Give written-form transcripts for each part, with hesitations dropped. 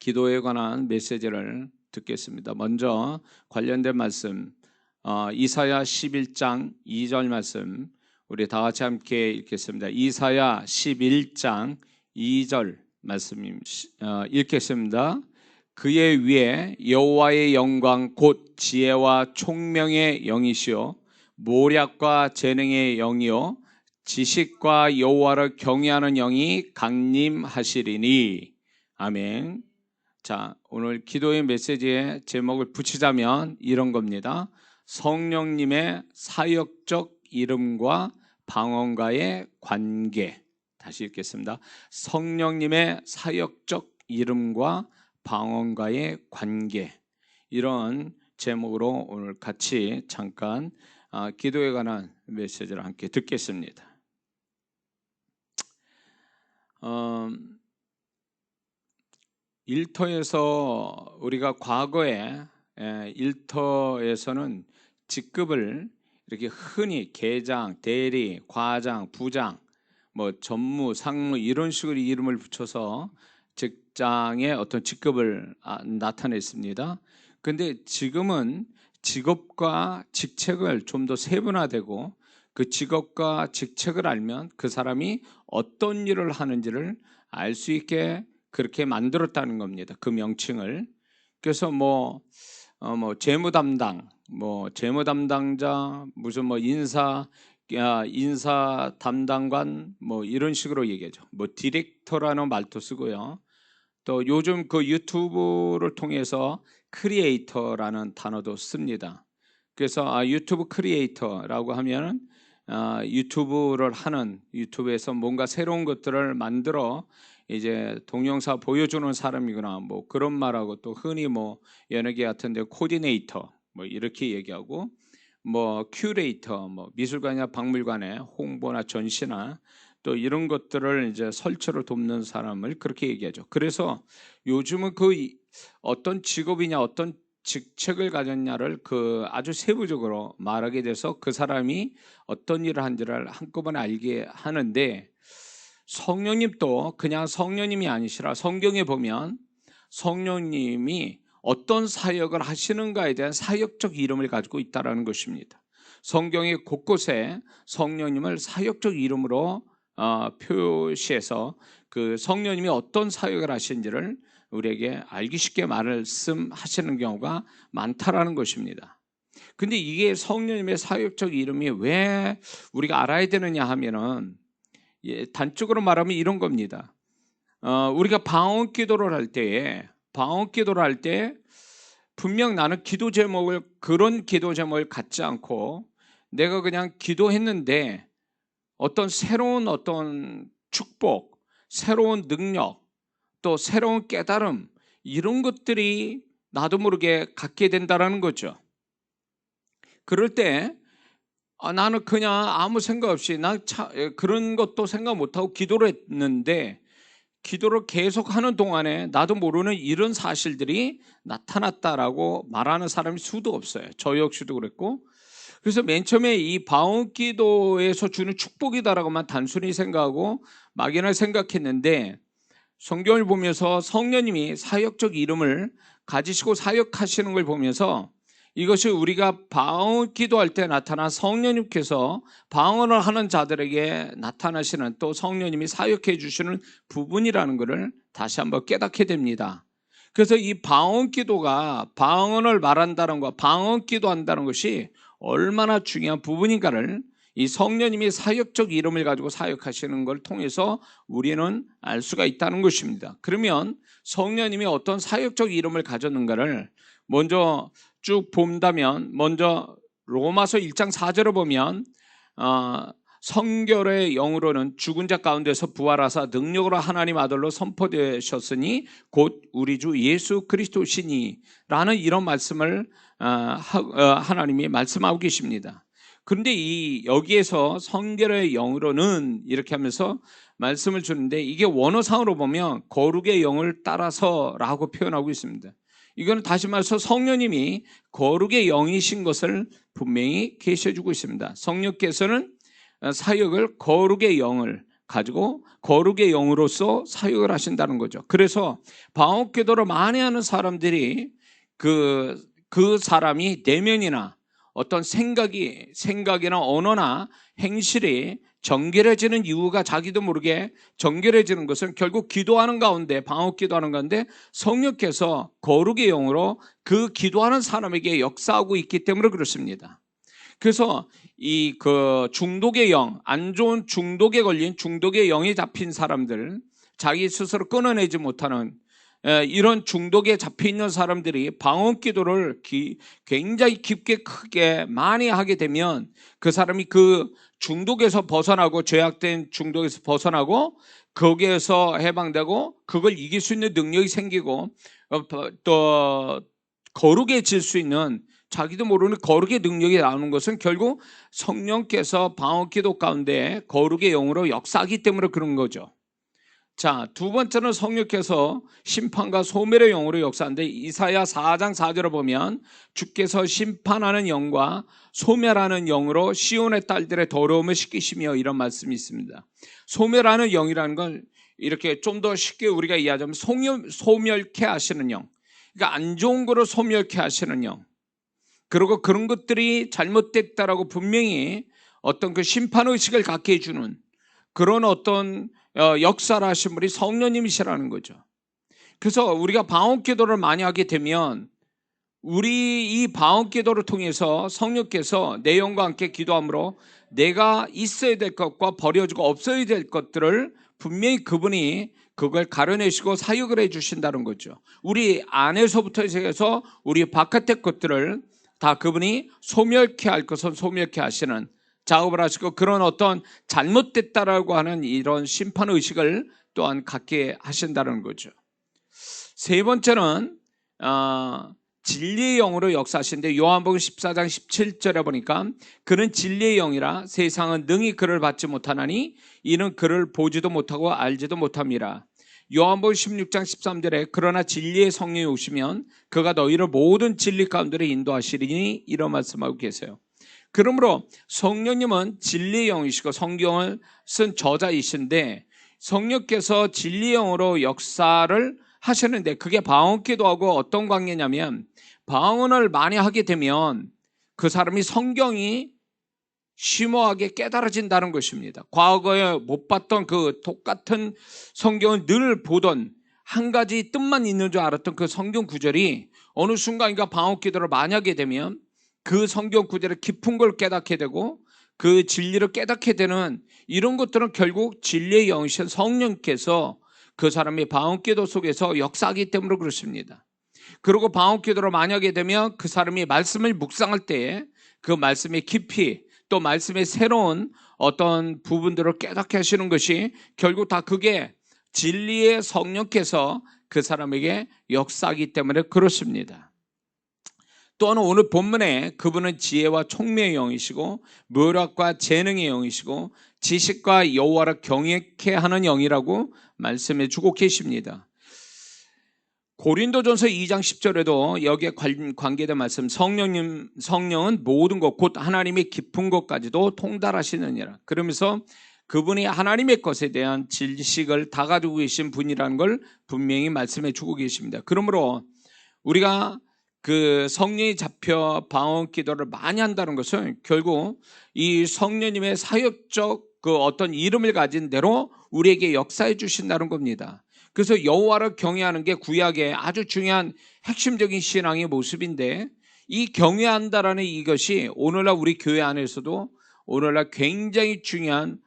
기도에 관한 메시지를 듣겠습니다. 먼저 관련된 말씀, 이사야 11장 2절 말씀 우리 다 같이 함께 읽겠습니다. 이사야 11장 2절 말씀 읽겠습니다. 그의 위에 여호와의 영광 곧 지혜와 총명의 영이시요 모략과 재능의 영이요 지식과 여호와를 경외하는 영이 강림하시리니. 아멘. 자, 오늘 기도의 메시지의 제목을 붙이자면 이런 겁니다. 성령님의 사역적 이름과 방언과의 관계. 다시 읽겠습니다. 성령님의 사역적 이름과 방언과의 관계. 이런 제목으로 오늘 같이 잠깐 기도에 관한 메시지를 함께 듣겠습니다. 일터에서 우리가 과거에 일터에서는 직급을 이렇게 흔히 계장, 대리, 과장, 부장, 뭐 전무, 상무 이런 식으로 이름을 붙여서 직장의 어떤 직급을 나타냈습니다. 근데 지금은 직업과 직책을 좀 더 세분화되고 그 직업과 직책을 알면 그 사람이 어떤 일을 하는지를 알 수 있게 그렇게 만들었다는 겁니다. 그 명칭을. 그래서 재무 담당, 재무 담당자, 무슨 인사 담당관 이런 식으로 얘기하죠. 디렉터라는 말도 쓰고요. 또 요즘 그 유튜브를 통해서 크리에이터라는 단어도 씁니다. 그래서 유튜브 크리에이터라고 하면은 유튜브를 하는, 유튜브에서 뭔가 새로운 것들을 만들어 이제 동영상 보여주는 사람이구나, 그런 말하고, 또 흔히 연예계 같은데 코디네이터 이렇게 얘기하고, 큐레이터, 미술관이나 박물관에 홍보나 전시나 또 이런 것들을 이제 설치를 돕는 사람을 그렇게 얘기하죠. 그래서 요즘은 그 어떤 직업이냐, 어떤 직책을 가졌냐를 아주 세부적으로 말하게 돼서 그 사람이 어떤 일을 한지를 한꺼번에 알게 하는데, 성령님도 그냥 성령님이 아니시라 성경에 보면 성령님이 어떤 사역을 하시는가에 대한 사역적 이름을 가지고 있다는 것입니다. 성경의 곳곳에 성령님을 사역적 이름으로 표시해서 그 성령님이 어떤 사역을 하시는지를 우리에게 알기 쉽게 말씀하시는 경우가 많다라는 것입니다. 근데 이게 성령님의 사역적 이름이 왜 우리가 알아야 되느냐 하면은, 단적으로 말하면 이런 겁니다. 우리가 방언 기도를 할 때에 분명 나는 그런 기도 제목을 갖지 않고 내가 그냥 기도했는데 새로운 축복, 새로운 능력, 또 새로운 깨달음, 이런 것들이 나도 모르게 갖게 된다라는 거죠. 그럴 때 나는 그냥 아무 생각 없이 그런 것도 생각 못하고 기도를 했는데, 기도를 계속하는 동안에 나도 모르는 이런 사실들이 나타났다라고 말하는 사람이 수도 없어요. 저 역시도 그랬고. 그래서 맨 처음에 이 방언 기도에서 주는 축복이다라고만 단순히 생각하고 막연하게 생각했는데, 성경을 보면서 성령님이 사역적 이름을 가지시고 사역하시는 걸 보면서 이것이 우리가 방언 기도할 때 나타난 성령님께서 방언을 하는 자들에게 나타나시는, 또 성령님이 사역해 주시는 부분이라는 것을 다시 한번 깨닫게 됩니다. 그래서 이 방언 기도가 방언을 말한다는 것, 방언 기도한다는 것이 얼마나 중요한 부분인가를 이 성령님이 사역적 이름을 가지고 사역하시는 걸 통해서 우리는 알 수가 있다는 것입니다. 그러면 성령님이 어떤 사역적 이름을 가졌는가를 먼저 쭉 본다면, 먼저 로마서 1장 4절을 보면 성결의 영으로는 죽은 자 가운데서 부활하사 능력으로 하나님 아들로 선포되셨으니 곧 우리 주 예수 그리스도시니 라는 이런 말씀을 하나님이 말씀하고 계십니다. 그런데 여기에서 성결의 영으로는 이렇게 하면서 말씀을 주는데, 이게 원어상으로 보면 거룩의 영을 따라서 라고 표현하고 있습니다. 이거는 다시 말해서 성령님이 거룩의 영이신 것을 분명히 계시해주고 있습니다. 성령께서는 사역을 거룩의 영을 가지고 거룩의 영으로서 사역을 하신다는 거죠. 그래서 방언 기도를 많이 하는 사람들이 그 사람이 내면이나 어떤 생각이나 언어나 행실이 정결해지는 이유가 자기도 모르게 정결해지는 것은 결국 기도하는 가운데, 방언 기도하는 가운데 성령께서 거룩의 영으로 그 기도하는 사람에게 역사하고 있기 때문에 그렇습니다. 그래서 중독의 영, 안 좋은 중독에 걸린 중독의 영이 잡힌 사람들, 자기 스스로 끊어내지 못하는 이런 중독에 잡혀 있는 사람들이 방언 기도를 굉장히 깊게 크게 많이 하게 되면 그 사람이 그 중독에서 벗어나고, 죄악된 중독에서 벗어나고 거기에서 해방되고 그걸 이길 수 있는 능력이 생기고 또 거룩해질 수 있는, 자기도 모르는 거룩의 능력이 나오는 것은 결국 성령께서 방언 기도 가운데 거룩의 영으로 역사하기 때문에 그런 거죠. 자, 두 번째는 성령께서 심판과 소멸의 영으로 역사하는데, 이사야 4장 4절을 보면 주께서 심판하는 영과 소멸하는 영으로 시온의 딸들의 더러움을 씻기시며, 이런 말씀이 있습니다. 소멸하는 영이라는 건 이렇게 좀 더 쉽게 우리가 이해하자면 소멸케 하시는 영, 그러니까 안 좋은 거로 소멸케 하시는 영, 그리고 그런 것들이 잘못됐다라고 분명히 어떤 그 심판의식을 갖게 해주는 그런 어떤 역사를 하신 분이 성령님이시라는 거죠. 그래서 우리가 방언 기도를 많이 하게 되면 우리 이 방언 기도를 통해서 성령께서 내 영과 함께 기도함으로 내가 있어야 될 것과 버려지고 없어야 될 것들을 분명히 그분이 그걸 가려내시고 사역을 해주신다는 거죠. 우리 안에서부터 해서 우리 바깥의 것들을 다 그분이 소멸케 할 것은 소멸케 하시는 작업을 하시고, 그런 어떤 잘못됐다라고 하는 이런 심판의식을 또한 갖게 하신다는 거죠. 세 번째는 진리의 영으로 역사하시는데, 요한복음 14장 17절에 보니까 그는 진리의 영이라 세상은 능히 그를 받지 못하나니 이는 그를 보지도 못하고 알지도 못함이라. 요한복음 16장 13절에 그러나 진리의 성령이 오시면 그가 너희를 모든 진리 가운데로 인도하시리니, 이런 말씀하고 계세요. 그러므로 성령님은 진리의 영이시고 성경을 쓴 저자이신데, 성령께서 진리의 영으로 역사를 하시는데 그게 방언 기도하고 어떤 관계냐면, 방언을 많이 하게 되면 그 사람이 성경이 심오하게 깨달아진다는 것입니다. 과거에 못 봤던 그 똑같은 성경을 늘 보던 한 가지 뜻만 있는 줄 알았던 그 성경 구절이 어느 순간인가 방언 기도를 많이 하게 되면 그 성경 구절의 깊은 걸 깨닫게 되고 그 진리를 깨닫게 되는, 이런 것들은 결국 진리의 영이신 성령께서 그 사람이 방언 기도 속에서 역사하기 때문에 그렇습니다. 그리고 방언 기도를 많이 하게 되면 그 사람이 말씀을 묵상할 때에 그 말씀의 깊이, 또 말씀의 새로운 어떤 부분들을 깨닫게 하시는 것이 결국 다 그게 진리의 성령께서 그 사람에게 역사하기 때문에 그렇습니다. 또한 오늘 본문에 그분은 지혜와 총명의 영이시고 묘력과 재능의 영이시고 지식과 여호와를 경외케 하는 영이라고 말씀해 주고 계십니다. 고린도전서 2장 10절에도 여기에 관계된 말씀, 성령은 모든 것 곧 하나님의 깊은 것까지도 통달하시느니라. 그러면서 그분이 하나님의 것에 대한 지식을 다 가지고 계신 분이라는 걸 분명히 말씀해 주고 계십니다. 그러므로 우리가 그 성령이 잡혀 방언 기도를 많이 한다는 것은 결국 이 성령님의 사역적 그 어떤 이름을 가진 대로 우리에게 역사해 주신다는 겁니다. 그래서 여호와를 경외하는 게 구약의 아주 중요한 핵심적인 신앙의 모습인데, 이 경외한다라는 이것이 오늘날 우리 교회 안에서도 오늘날 굉장히 중요한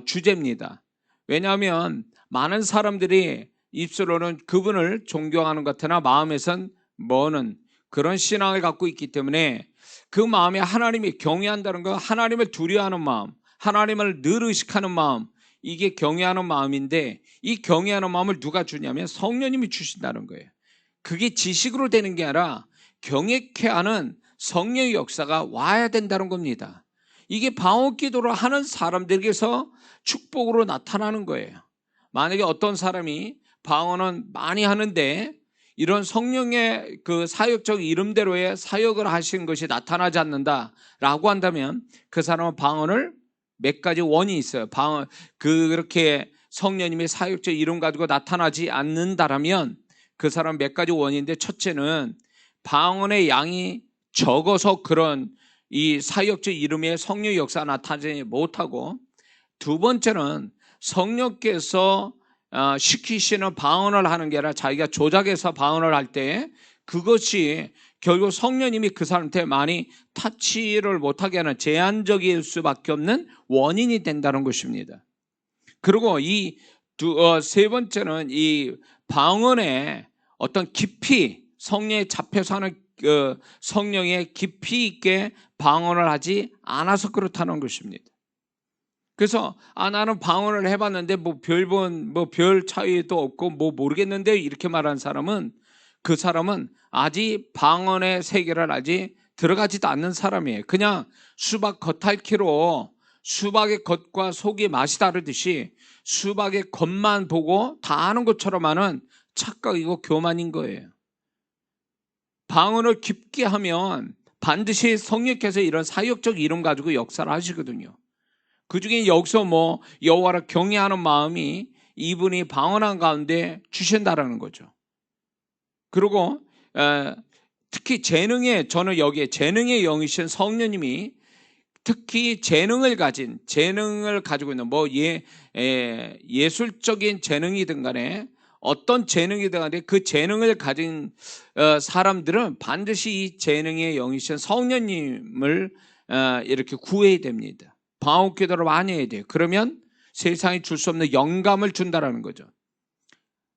주제입니다. 왜냐하면 많은 사람들이 입술로는 그분을 존경하는 것 같으나 마음에선 머는 그런 신앙을 갖고 있기 때문에 그 마음에 하나님이 경외한다는 건 하나님을 두려워하는 마음, 하나님을 늘 의식하는 마음, 이게 경외하는 마음인데, 이 경외하는 마음을 누가 주냐면 성령님이 주신다는 거예요. 그게 지식으로 되는 게 아니라 경외케 하는 성령의 역사가 와야 된다는 겁니다. 이게 방언 기도를 하는 사람들에게서 축복으로 나타나는 거예요. 만약에 어떤 사람이 방언은 많이 하는데 이런 성령의 그 사역적 이름대로의 사역을 하신 것이 나타나지 않는다라고 한다면 그 사람은 방언을 몇 가지 원인이 있어요. 그렇게 성령님의 사역적 이름 가지고 나타나지 않는다라면 그 사람 몇 가지 원인인데, 첫째는 방언의 양이 적어서 그런 이 사역적 이름의 성령 역사 나타나지 못하고, 두 번째는 성령께서 시키시는 방언을 하는 게 아니라 자기가 조작해서 방언을 할 때 그것이 결국 성령님이 그 사람한테 많이 터치를 못하게 하는 제한적일 수밖에 없는 원인이 된다는 것입니다. 그리고 세 번째는 이 방언의 어떤 깊이, 성령에 잡혀서 하는 성령의 깊이 있게 방언을 하지 않아서 그렇다는 것입니다. 그래서 나는 방언을 해봤는데 별 차이도 없고 모르겠는데 이렇게 말하는 사람은, 그 사람은 아직 방언의 세계를 아직 들어가지도 않는 사람이에요. 그냥 수박 겉핥기로 수박의 겉과 속이 맛이 다르듯이 수박의 겉만 보고 다 아는 것처럼 하는 착각이고 교만인 거예요. 방언을 깊게 하면 반드시 성령께서 이런 사역적 이름 가지고 역사를 하시거든요. 그중에 여기서 여호와를 경외하는 마음이 이분이 방언한 가운데 주신다라는 거죠. 그리고 특히 저는 여기에 재능의 영이신 성령님이 특히 재능을 가지고 있는 예술적인 재능이든 간에 어떤 재능이든 간에 그 재능을 가진 사람들은 반드시 이 재능의 영이신 성령님을 이렇게 구해야 됩니다. 방언 기도를 많이 해야 돼요. 그러면 세상이 줄 수 없는 영감을 준다라는 거죠.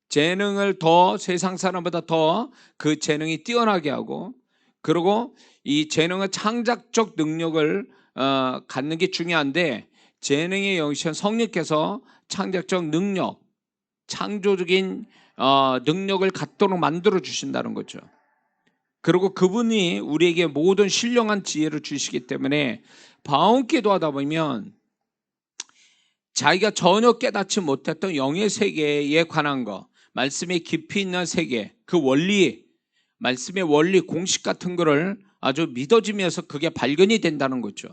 재능을 더 세상 사람보다 더 그 재능이 뛰어나게 하고, 그리고 이 재능의 창작적 능력을 갖는 게 중요한데, 재능의 영이신 성령께서 창작적 능력, 창조적인 능력을 갖도록 만들어 주신다는 거죠. 그리고 그분이 우리에게 모든 신령한 지혜를 주시기 때문에 방언 기도하다 보면 자기가 전혀 깨닫지 못했던 영의 세계에 관한 거, 말씀의 깊이 있는 세계, 그 원리, 말씀의 원리, 공식 같은 거를 아주 믿어지면서 그게 발견이 된다는 거죠.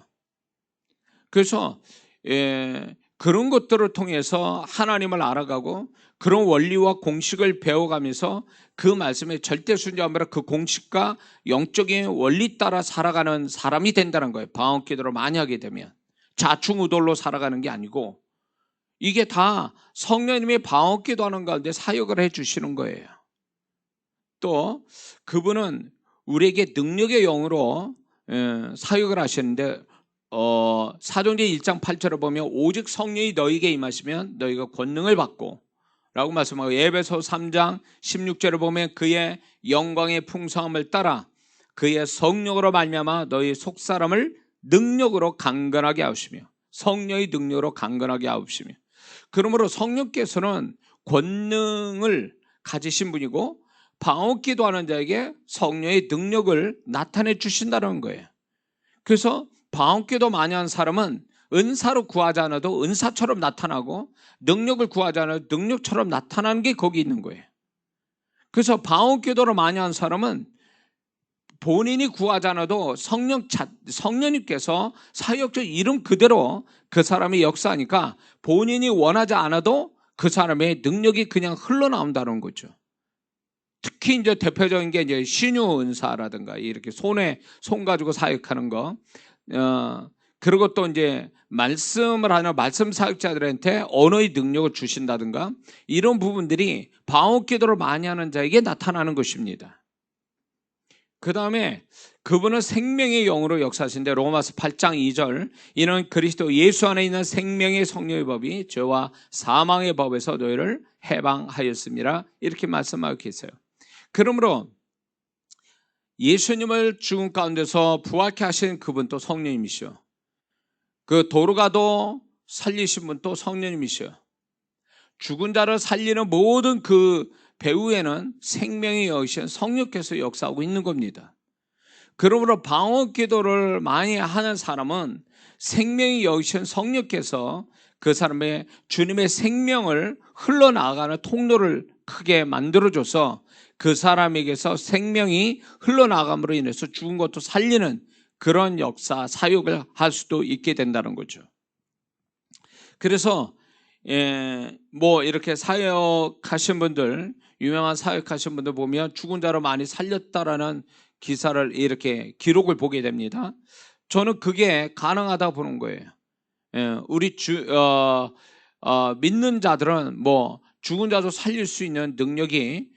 그래서 그런 것들을 통해서 하나님을 알아가고 그런 원리와 공식을 배워가면서 그 말씀에 절대 순종하며 그 공식과 영적인 원리 따라 살아가는 사람이 된다는 거예요. 방언 기도를 많이 하게 되면 좌충우돌로 살아가는 게 아니고, 이게 다 성령님이 방언 기도하는 가운데 사역을 해주시는 거예요. 또 그분은 우리에게 능력의 영으로 사역을 하시는데, 사도행전 1장 8절을 보면 오직 성령이 너희에게 임하시면 너희가 권능을 받고 라고 말씀하고, 에베소 3장 16절을 보면 그의 영광의 풍성함을 따라 그의 성령으로 말미암아 너희 속사람을 능력으로 강건하게 하시며, 성령의 능력으로 강건하게 하시며, 그러므로 성령께서는 권능을 가지신 분이고 방언 기도하는 자에게 성령의 능력을 나타내 주신다는 거예요. 그래서 방언 기도 많이 하는 사람은 은사로 구하지 않아도 은사처럼 나타나고, 능력을 구하지 않아도 능력처럼 나타나는 게 거기 있는 거예요. 그래서 방언 기도를 많이 하는 사람은 본인이 구하지 않아도 성령님께서 사역적 이름 그대로 그 사람이 역사하니까 본인이 원하지 않아도 그 사람의 능력이 그냥 흘러나온다는 거죠. 특히 이제 대표적인 게 이제 신유 은사라든가 이렇게 손 가지고 사역하는 거, 그리고 또 이제 말씀을 하는 말씀 사역자들한테 언어의 능력을 주신다든가, 이런 부분들이 방언 기도를 많이 하는 자에게 나타나는 것입니다. 그 다음에 그분은 생명의 영으로 역사하시는데, 로마서 8장 2절, 이는 그리스도 예수 안에 있는 생명의 성령의 법이 죄와 사망의 법에서 너희를 해방하였습니다, 이렇게 말씀하고 계세요. 그러므로 예수님을 죽음 가운데서 부활케 하신 그분도 성령님이시오. 그 도르가도 살리신 분도 성령님이시오. 죽은 자를 살리는 모든 그 배후에는 생명의 여신 성령께서 역사하고 있는 겁니다. 그러므로 방언 기도를 많이 하는 사람은 생명의 여신 성령께서 그 사람의 주님의 생명을 흘러나가는 통로를 크게 만들어줘서 그 사람에게서 생명이 흘러나감으로 인해서 죽은 것도 살리는 그런 역사, 사역을 할 수도 있게 된다는 거죠. 그래서 뭐 이렇게 사역하신 분들, 유명한 사역하신 분들 보면 죽은 자로 많이 살렸다라는 기사를 이렇게 기록을 보게 됩니다. 저는 그게 가능하다 보는 거예요. 우리 믿는 자들은 뭐 죽은 자도 살릴 수 있는 능력이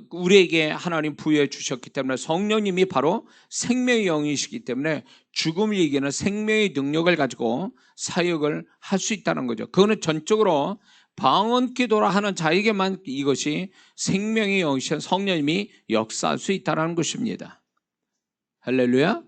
우리에게 하나님 부여해 주셨기 때문에, 성령님이 바로 생명의 영이시기 때문에 죽음을 이기는 생명의 능력을 가지고 사역을 할 수 있다는 거죠. 그거는 전적으로 방언 기도라 하는 자에게만 이것이 생명의 영이신 성령님이 역사할 수 있다는 것입니다. 할렐루야.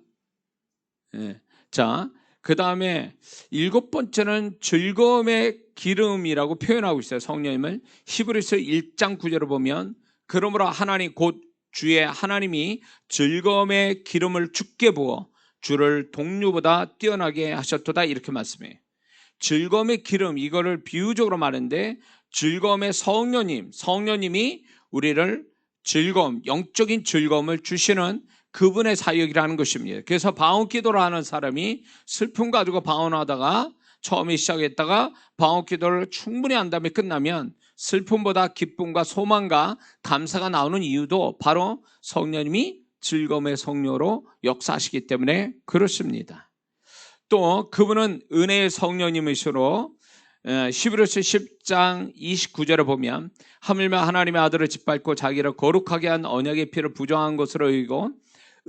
자, 그 다음에 7번째는 즐거움의 기름이라고 표현하고 있어요. 성령님을 히브리서 1장 9절을 보면, 그러므로 하나님 곧 주의 하나님이 즐거움의 기름을 주께 부어 주를 동류보다 뛰어나게 하셨도다, 이렇게 말씀해요. 즐거움의 기름, 이거를 비유적으로 말하는데, 즐거움의 성령님이 우리를 즐거움, 영적인 즐거움을 주시는 그분의 사역이라는 것입니다. 그래서 방언기도를 하는 사람이 슬픔 가지고 방언하다가 처음에 시작했다가 방언기도를 충분히 한 다음에 끝나면 슬픔보다 기쁨과 소망과 감사가 나오는 이유도 바로 성령님이 즐거움의 성령으로 역사하시기 때문에 그렇습니다. 또 그분은 은혜의 성령님이시로 히브리서 10장 29절에 보면, 하물며 하나님의 아들을 짓밟고 자기를 거룩하게 한 언약의 피를 부정한 것으로 여기고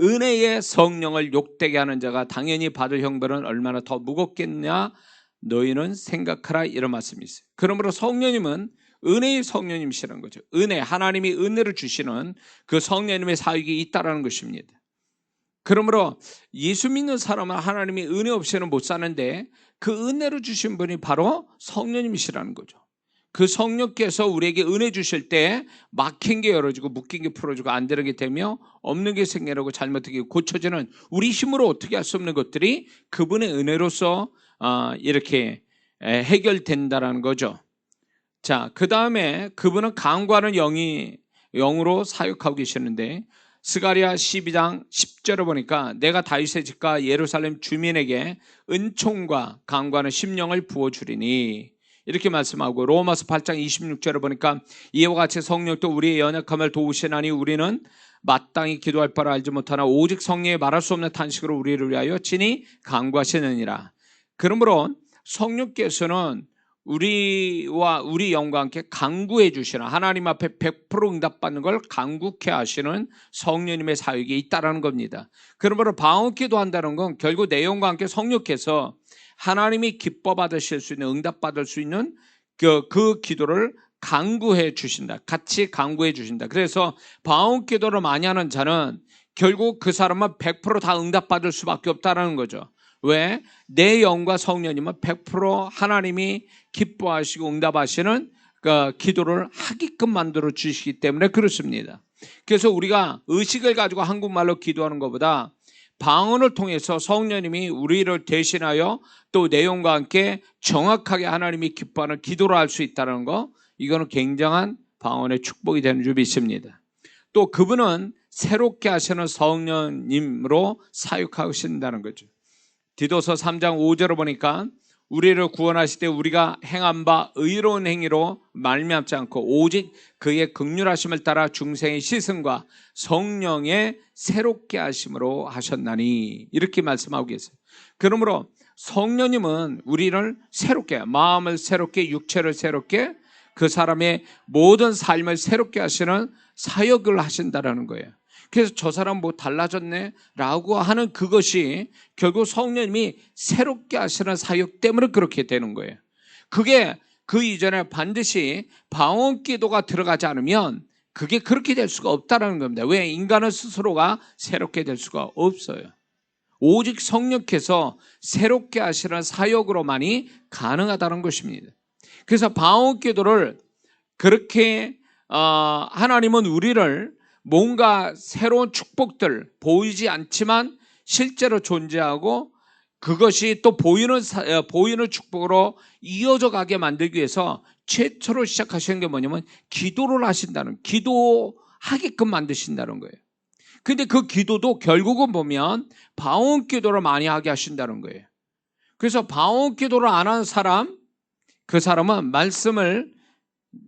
은혜의 성령을 욕되게 하는 자가 당연히 받을 형벌은 얼마나 더 무겁겠냐 너희는 생각하라, 이런 말씀이 있어요. 그러므로 성령님은 은혜의 성령님이시라는 거죠. 은혜, 하나님이 은혜를 주시는 그 성령님의 사역이 있다는 것입니다. 그러므로 예수 믿는 사람은 하나님이 은혜 없이는 못 사는데, 그 은혜를 주신 분이 바로 성령님이시라는 거죠. 그 성령께서 우리에게 은혜 주실 때 막힌 게 열어지고 묶인 게 풀어지고 안 되는 게 되며 없는 게 생겨나고 잘못된 게 고쳐지는, 우리 힘으로 어떻게 할 수 없는 것들이 그분의 은혜로서 이렇게 해결된다는 거죠. 자, 그 다음에 그분은 강구하는 영으로 사역하고 계시는데, 스가랴 12장 10절을 보니까 내가 다윗의 집과 예루살렘 주민에게 은총과 강구하는 심령을 부어주리니, 이렇게 말씀하고, 로마서 8장 26절을 보니까 이와 같이 성령도 우리의 연약함을 도우시나니 우리는 마땅히 기도할 바를 알지 못하나 오직 성령의 말할 수 없는 탄식으로 우리를 위하여 친히 간구하시느니라. 그러므로 성령께서는 우리와 우리 영과 함께 간구해 주시는, 하나님 앞에 100% 응답받는 걸 간구케 하시는 성령님의 사역이 있다는 겁니다. 그러므로 방언기도 한다는 건 결국 내 영과 함께 성령께서 하나님이 기뻐 받으실 수 있는, 응답받을 수 있는 그 기도를 간구해 주신다. 같이 간구해 주신다. 그래서 방언기도를 많이 하는 자는 결국 그 사람은 100% 다 응답받을 수밖에 없다는 거죠. 왜? 내 영과 성령님은 100% 하나님이 기뻐하시고 응답하시는 그 기도를 하게끔 만들어 주시기 때문에 그렇습니다. 그래서 우리가 의식을 가지고 한국말로 기도하는 것보다 방언을 통해서 성령님이 우리를 대신하여 또 내용과 함께 정확하게 하나님이 기뻐하는 기도를 할 수 있다는 거, 이거는 굉장한 방언의 축복이 되는 줄 믿습니다. 또 그분은 새롭게 하시는 성령님으로 사역하신다는 거죠. 디도서 3장 5절을 보니까 우리를 구원하실 때 우리가 행한 바 의로운 행위로 말미암지 않고 오직 그의 긍휼하심을 따라 중생의 씻음과 성령의 새롭게 하심으로 하셨나니, 이렇게 말씀하고 계세요. 그러므로 성령님은 우리를 새롭게, 마음을 새롭게, 육체를 새롭게, 그 사람의 모든 삶을 새롭게 하시는 사역을 하신다라는 거예요. 그래서 저 사람 뭐 달라졌네 라고 하는 그것이 결국 성령님이 새롭게 하시는 사역 때문에 그렇게 되는 거예요. 그게 그 이전에 반드시 방언기도가 들어가지 않으면 그게 그렇게 될 수가 없다는 겁니다. 왜? 인간은 스스로가 새롭게 될 수가 없어요. 오직 성령께서 새롭게 하시는 사역으로만이 가능하다는 것입니다. 그래서 방언기도를 그렇게 하나님은 우리를 뭔가 새로운 축복들, 보이지 않지만 실제로 존재하고 그것이 또 보이는 축복으로 이어져 가게 만들기 위해서 최초로 시작하시는 게 뭐냐면 기도를 하신다는, 기도하게끔 만드신다는 거예요. 근데 그 기도도 결국은 보면 방언기도를 많이 하게 하신다는 거예요. 그래서 방언기도를 안 하는 사람, 그 사람은 말씀을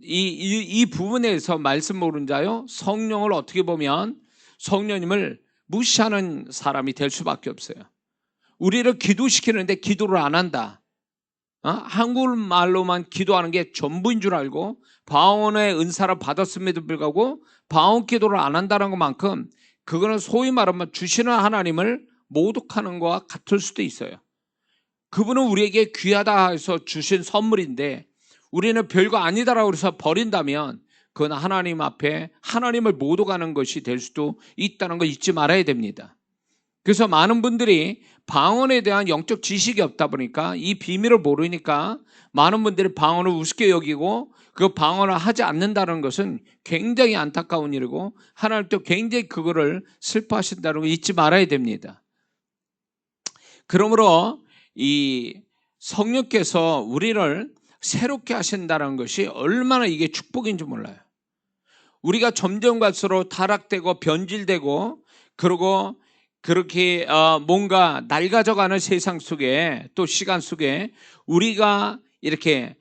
이 부분에서 말씀 모르는 자요, 성령을 어떻게 보면 성령님을 무시하는 사람이 될 수밖에 없어요. 우리를 기도시키는데 기도를 안 한다. 한국말로만 기도하는 게 전부인 줄 알고 방언의 은사를 받았음에도 불구하고 방언 기도를 안 한다는 것만큼 그거는 소위 말하면 주시는 하나님을 모독하는 것과 같을 수도 있어요. 그분은 우리에게 귀하다 해서 주신 선물인데 우리는 별거 아니다라고 해서 버린다면 그건 하나님 앞에 하나님을 모독하는 것이 될 수도 있다는 거 잊지 말아야 됩니다. 그래서 많은 분들이 방언에 대한 영적 지식이 없다 보니까 이 비밀을 모르니까 많은 분들이 방언을 우습게 여기고 그 방언을 하지 않는다는 것은 굉장히 안타까운 일이고 하나님도 굉장히 그거를 슬퍼하신다는 거 잊지 말아야 됩니다. 그러므로 이 성령께서 우리를 새롭게 하신다는 것이 얼마나 이게 축복인지 몰라요. 우리가 점점 갈수록 타락되고 변질되고 그리고 그렇게 뭔가 낡아져가는 세상 속에 또 시간 속에 우리가 이렇게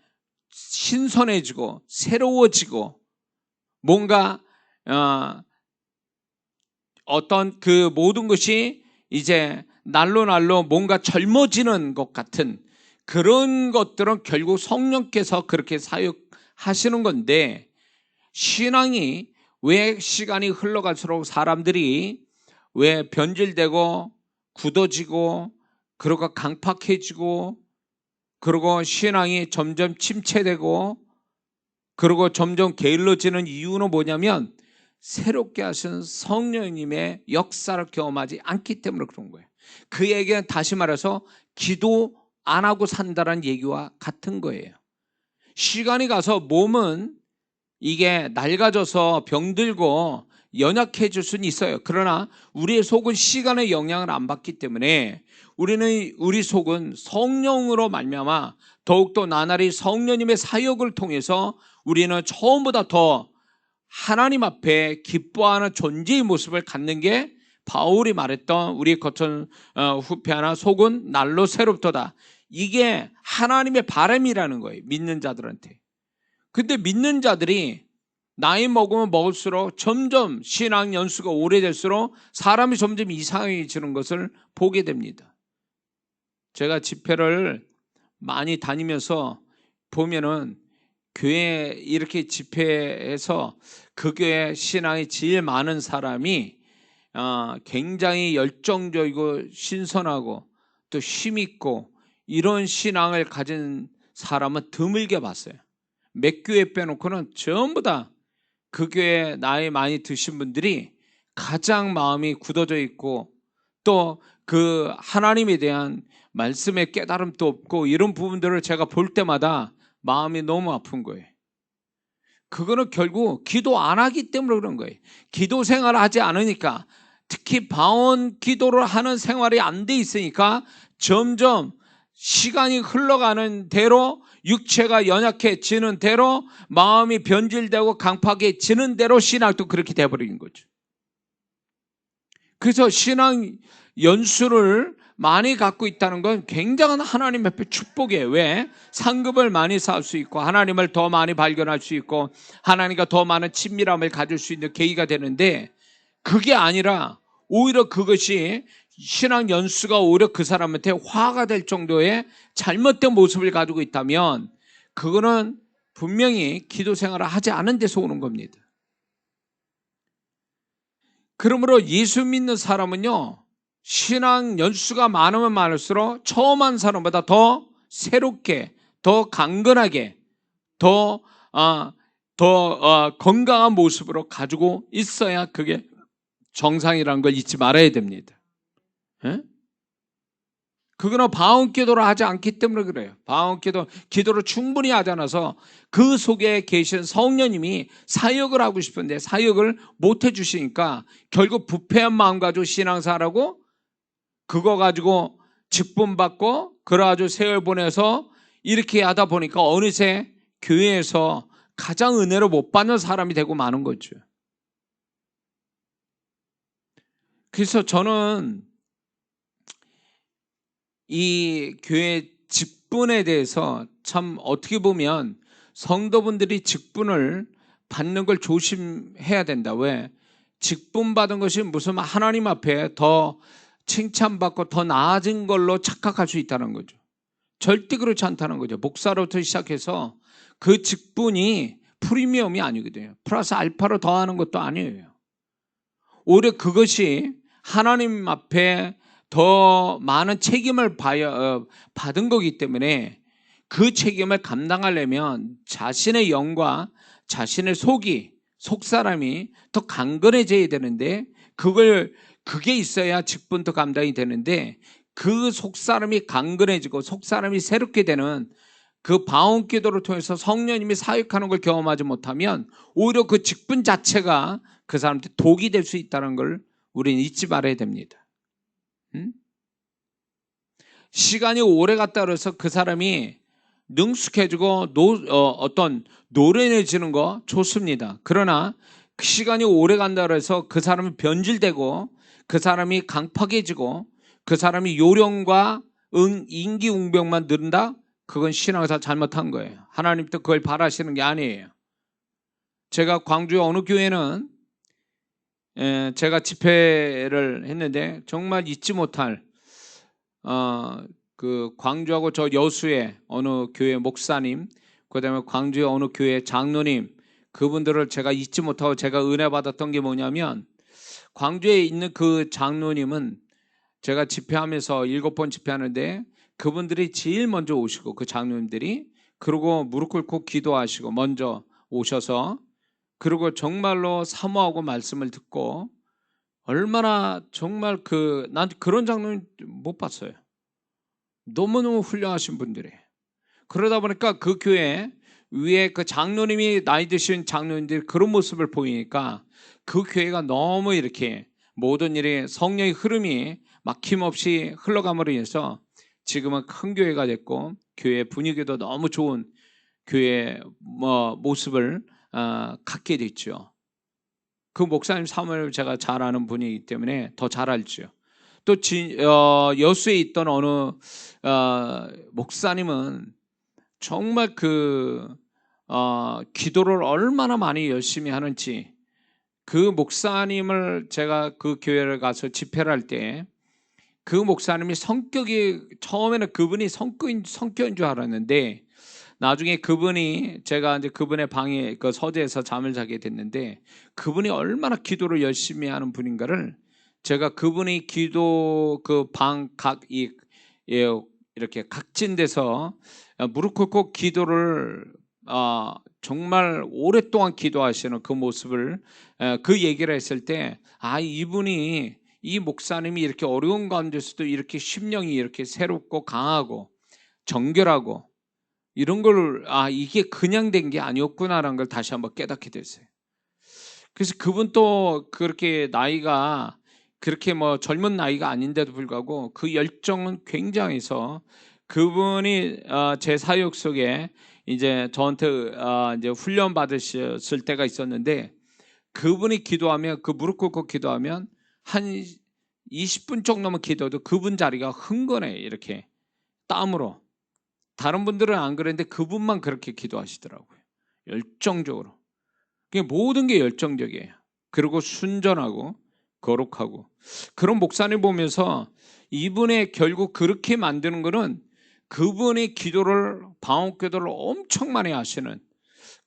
신선해지고 새로워지고 뭔가 어떤 그 모든 것이 이제 날로 뭔가 젊어지는 것 같은 그런 것들은 결국 성령께서 그렇게 사역하시는 건데 신앙이 왜 시간이 흘러갈수록 사람들이 왜 변질되고 굳어지고 그리고 강팍해지고 그리고 신앙이 점점 침체되고 그리고 점점 게을러지는 이유는 뭐냐면 새롭게 하신 성령님의 역사를 경험하지 않기 때문에 그런 거예요. 그 얘기는 다시 말해서 기도 안 하고 산다는 얘기와 같은 거예요. 시간이 가서 몸은 이게 낡아져서 병들고 연약해질 수는 있어요. 그러나 우리의 속은 시간의 영향을 안 받기 때문에 우리 속은 성령으로 말미암아 더욱더 나날이 성령님의 사역을 통해서 우리는 처음보다 더 하나님 앞에 기뻐하는 존재의 모습을 갖는 게 바울이 말했던 우리 겉은 후패하나 속은 날로 새롭도다. 이게 하나님의 바람이라는 거예요. 믿는 자들한테. 근데 믿는 자들이 나이 먹으면 먹을수록 점점 신앙 연수가 오래될수록 사람이 점점 이상해지는 것을 보게 됩니다. 제가 집회를 많이 다니면서 보면은 교회 이렇게 집회에서 그 교회 신앙이 제일 많은 사람이 굉장히 열정적이고 신선하고 또 힘있고 이런 신앙을 가진 사람은 드물게 봤어요. 몇 교회 빼놓고는 전부 다 그 교회 나이 많이 드신 분들이 가장 마음이 굳어져 있고 또 그 하나님에 대한 말씀의 깨달음도 없고 이런 부분들을 제가 볼 때마다 마음이 너무 아픈 거예요. 그거는 결국 기도 안 하기 때문에 그런 거예요. 기도 생활을 하지 않으니까 특히 방언 기도를 하는 생활이 안 돼 있으니까 점점 시간이 흘러가는 대로 육체가 연약해지는 대로 마음이 변질되고 강팍해지는 대로 신앙도 그렇게 돼버린 거죠. 그래서 신앙 연수를 많이 갖고 있다는 건 굉장한 하나님 앞에 축복이에요. 왜? 상급을 많이 쌓을 수 있고 하나님을 더 많이 발견할 수 있고 하나님과 더 많은 친밀함을 가질 수 있는 계기가 되는데 그게 아니라 오히려 그것이 신앙 연수가 오히려 그 사람한테 화가 될 정도의 잘못된 모습을 가지고 있다면 그거는 분명히 기도 생활을 하지 않은 데서 오는 겁니다. 그러므로 예수 믿는 사람은요, 신앙 연수가 많으면 많을수록 처음 한 사람보다 더 새롭게, 더 강건하게, 더 건강한 모습으로 가지고 있어야 그게 정상이라는 걸 잊지 말아야 됩니다. 에? 그거는 방언 기도를 하지 않기 때문에 그래요. 방언 기도를 충분히 하지 않아서 그 속에 계신 성령님이 사역을 하고 싶은데 사역을 못 해주시니까 결국 부패한 마음 가지고 신앙생활하고 그거 가지고 직분 받고 그래가지고 세월 보내서 이렇게 하다 보니까 어느새 교회에서 가장 은혜를 못 받는 사람이 되고 마는 거죠. 그래서 저는 이 교회 직분에 대해서 참 어떻게 보면 성도분들이 직분을 받는 걸 조심해야 된다. 왜? 직분 받은 것이 무슨 하나님 앞에 더 칭찬받고 더 나아진 걸로 착각할 수 있다는 거죠. 절대 그렇지 않다는 거죠. 목사로부터 시작해서 그 직분이 프리미엄이 아니거든요. 플러스 알파로 더하는 것도 아니에요. 오히려 그것이 하나님 앞에 더 많은 책임을 받은 거기 때문에 그 책임을 감당하려면 자신의 영과 자신의 속사람이 더 강건해져야 되는데 그게 있어야 직분도 감당이 되는데 그 속사람이 강건해지고 속사람이 새롭게 되는 그 방언 기도를 통해서 성령님이 사역하는 걸 경험하지 못하면 오히려 그 직분 자체가 그 사람한테 독이 될 수 있다는 걸 우리는 잊지 말아야 됩니다. 시간이 오래 갔다 그래서 그 사람이 능숙해지고 어떤 노련해지는 거 좋습니다. 그러나 그 시간이 오래 간다 그래서 그 사람이 변질되고 그 사람이 강팍해지고 그 사람이 요령과 인기응병만 늘은다? 그건 신앙에서 잘못한 거예요. 하나님도 그걸 바라시는 게 아니에요. 제가 광주의 어느 교회는 제가 집회를 했는데 정말 잊지 못할 그 광주하고 저 여수의 어느 교회 목사님, 그다음에 광주의 어느 교회 장로님, 그분들을 제가 잊지 못하고 제가 은혜 받았던 게 뭐냐면 광주에 있는 그 장로님은 제가 집회하면서 7번 집회하는데 그분들이 제일 먼저 오시고 그 장로님들이 그리고 무릎 꿇고 기도하시고 먼저 오셔서 그리고 정말로 사모하고 말씀을 듣고 얼마나 정말 난 그런 장로님 못 봤어요. 너무너무 훌륭하신 분들이에요. 그러다 보니까 그 교회 위에 그 장로님이 나이 드신 장로님들이 그런 모습을 보이니까 그 교회가 너무 이렇게 모든 일에 성령의 흐름이 막힘없이 흘러감으로 인해서 지금은 큰 교회가 됐고 교회 분위기도 너무 좋은 교회 모습을 갖게 됐죠. 그 목사님 사모를 제가 잘 아는 분이기 때문에 더 잘 알죠. 또 여수에 있던 어느 목사님은 정말 기도를 얼마나 많이 열심히 하는지 그 목사님을 제가 그 교회를 가서 집회를 할 때 그 목사님이 성격이 처음에는 그분이 성격인 줄 알았는데 나중에 제가 이제 그분의 방에 그 서재에서 잠을 자게 됐는데 그분이 얼마나 기도를 열심히 하는 분인가를 제가 그분이 기도 그 방 이렇게 각진 데서 무릎 꿇고 기도를 정말 오랫동안 기도하시는 그 모습을 그 얘기를 했을 때 이분이 이 목사님이 이렇게 어려운 가운데서도 이렇게 심령이 이렇게 새롭고 강하고 정결하고 이런 걸 이게 그냥 된 게 아니었구나라는 걸 다시 한번 깨닫게 됐어요. 그래서 그분도 그렇게 나이가 그렇게 젊은 나이가 아닌데도 불구하고 그 열정은 굉장해서 그분이 제 사역 속에 이제 저한테 이제 훈련 받으셨을 때가 있었는데 그분이 기도하면 그 무릎 꿇고 기도하면 한 20분 정도만 기도해도 그분 자리가 흥건해 이렇게 땀으로. 다른 분들은 안 그랬는데 그분만 그렇게 기도하시더라고요. 열정적으로. 모든 게 열정적이에요. 그리고 순전하고 거룩하고 그런 목사님 보면서 이분의 결국 그렇게 만드는 거는 그분의 방언 기도를 엄청 많이 하시는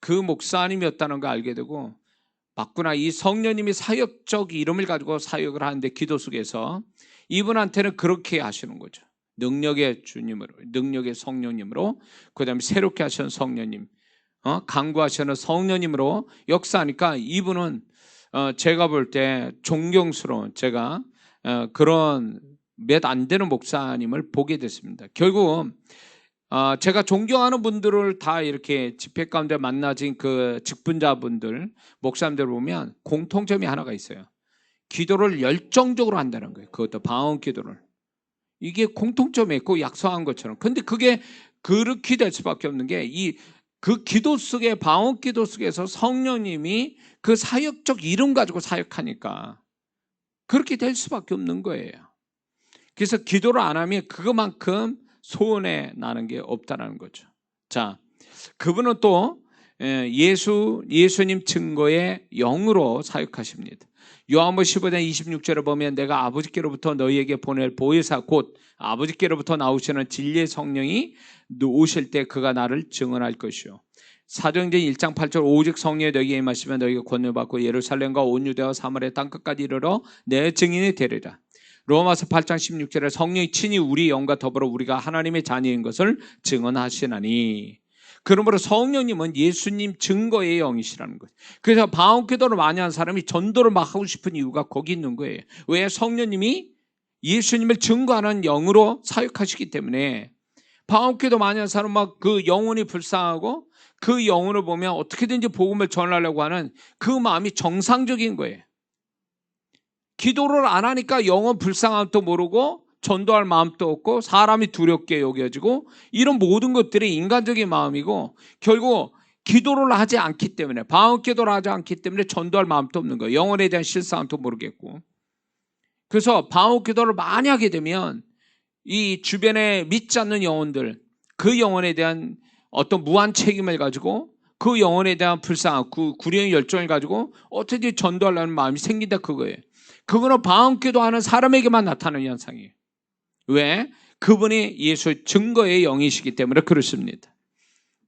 그 목사님이었다는 걸 알게 되고 맞구나. 이 성령님이 사역적 이름을 가지고 사역을 하는데 기도 속에서 이분한테는 그렇게 하시는 거죠. 능력의 주님으로, 능력의 성령님으로, 그 다음에 새롭게 하시는 성령님, 강구하시는 성령님으로 역사하니까 이분은 제가 볼 때 존경스러운 제가 그런 몇 안 되는 목사님을 보게 됐습니다. 결국 제가 존경하는 분들을 다 이렇게 집회 가운데 만나진 그 직분자분들, 목사님들 보면 공통점이 하나가 있어요. 기도를 열정적으로 한다는 거예요. 그것도 방언 기도를. 이게 공통점이 있고 약속한 것처럼. 근데 그게 그렇게 될 수밖에 없는 게 그 기도 속에 방언 기도 속에서 성령님이 그 사역적 이름 가지고 사역하니까 그렇게 될 수밖에 없는 거예요. 그래서 기도를 안 하면 그것만큼 소원에 나는 게 없다라는 거죠. 자, 그분은 또 예수님 증거의 영으로 사역하십니다. 요한복음 15장 26절을 보면 내가 아버지께로부터 너희에게 보낼 보혜사 곧 아버지께로부터 나오시는 진리의 성령이 오실 때 그가 나를 증언할 것이요. 사도행전 1장 8절 오직 성령이 너희에게 임하시면 너희가 권능을 받고 예루살렘과 온 유대와 사마리아 땅끝까지 이르러 내 증인이 되리라. 로마서 8장 16절에 성령이 친히 우리 영과 더불어 우리가 하나님의 자녀인 것을 증언하시나니. 그러므로 성령님은 예수님 증거의 영이시라는 거예요. 그래서 방언기도를 많이 한 사람이 전도를 막 하고 싶은 이유가 거기 있는 거예요. 왜? 성령님이 예수님을 증거하는 영으로 사역하시기 때문에. 방언기도 많이 한 사람은 막 그 영혼이 불쌍하고 그 영혼을 보면 어떻게든지 복음을 전하려고 하는 그 마음이 정상적인 거예요. 기도를 안 하니까 영혼 불쌍함도 모르고 전도할 마음도 없고 사람이 두렵게 여겨지고 이런 모든 것들이 인간적인 마음이고 결국 기도를 하지 않기 때문에 방언기도를 하지 않기 때문에 전도할 마음도 없는 거예요. 영혼에 대한 실상도 모르겠고. 그래서 방언기도를 많이 하게 되면 이 주변에 믿지 않는 영혼들 그 영혼에 대한 어떤 무한 책임을 가지고 그 영혼에 대한 불쌍함 그 구령의 열정을 가지고 어떻게 전도하려는 마음이 생긴다 그거예요. 그거는 방언기도하는 사람에게만 나타나는 현상이에요. 왜? 그분이 예수 증거의 영이시기 때문에 그렇습니다.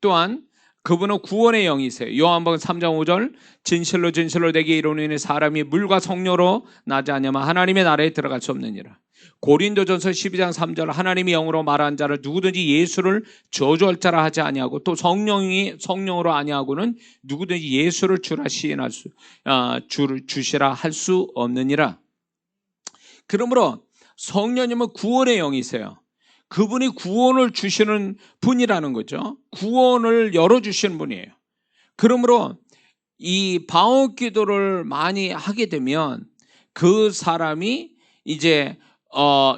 또한 그분은 구원의 영이세요. 요한복음 3장 5절 진실로 진실로 내게 이르노니 사람이 물과 성령으로 나지 않으면 하나님의 나라에 들어갈 수 없느니라. 고린도전서 12장 3절 하나님이 영으로 말한 자를 누구든지 예수를 저주할 자라 하지 아니하고 또 성령이 성령으로 아니하고는 누구든지 예수를 주라 시인할 수 주시라 할 수 없느니라. 그러므로 성령님은 구원의 영이세요. 그분이 구원을 주시는 분이라는 거죠. 구원을 열어주시는 분이에요. 그러므로 이 방언기도를 많이 하게 되면 그 사람이 이제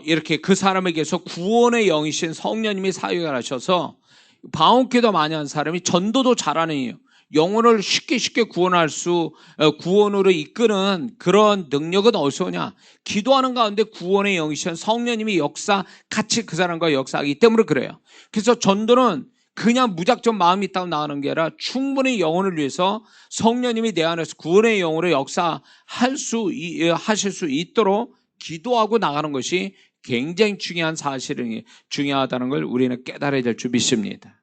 이렇게 그 사람에게서 구원의 영이신 성령님이 사역을 하셔서 방언기도 많이 한 사람이 전도도 잘하는 영혼을 쉽게 구원으로 이끄는 그런 능력은 어디서 오냐? 기도하는 가운데 구원의 영이신 성령님이 같이 그 사람과 역사하기 때문에 그래요. 그래서 전도는 그냥 무작정 마음이 있다고 나가는 게 아니라 충분히 영혼을 위해서 성령님이 내 안에서 구원의 영으로 하실 수 있도록 기도하고 나가는 것이 굉장히 중요하다는 걸 우리는 깨달아야 될 줄 믿습니다.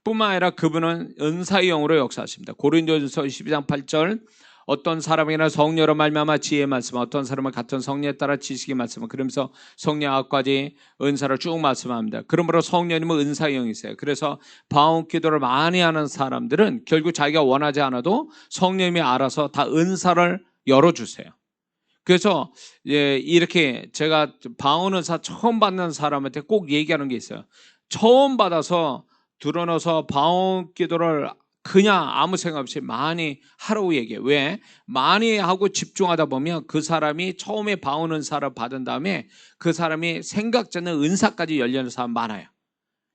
뿐만 아니라 그분은 은사의 영으로 역사하십니다. 고린도전서 12장 8절 어떤 사람이나 성령으로 말미암아 지혜의 말씀 어떤 사람은 같은 성령에 따라 지식의 말씀 그러면서 성령학까지 은사를 쭉 말씀합니다. 그러므로 성령님은 은사의 영이세요. 그래서 방언기도를 많이 하는 사람들은 결국 자기가 원하지 않아도 성령님이 알아서 다 은사를 열어주세요. 그래서 이렇게 제가 방언은사 처음 받는 사람한테 꼭 얘기하는 게 있어요. 처음 받아서 드러나서 방언기도를 그냥 아무 생각 없이 많이 하라고 얘기해요. 왜? 많이 하고 집중하다 보면 그 사람이 처음에 방언은사를 받은 다음에 그 사람이 생각지 않는 은사까지 열리는 사람 많아요.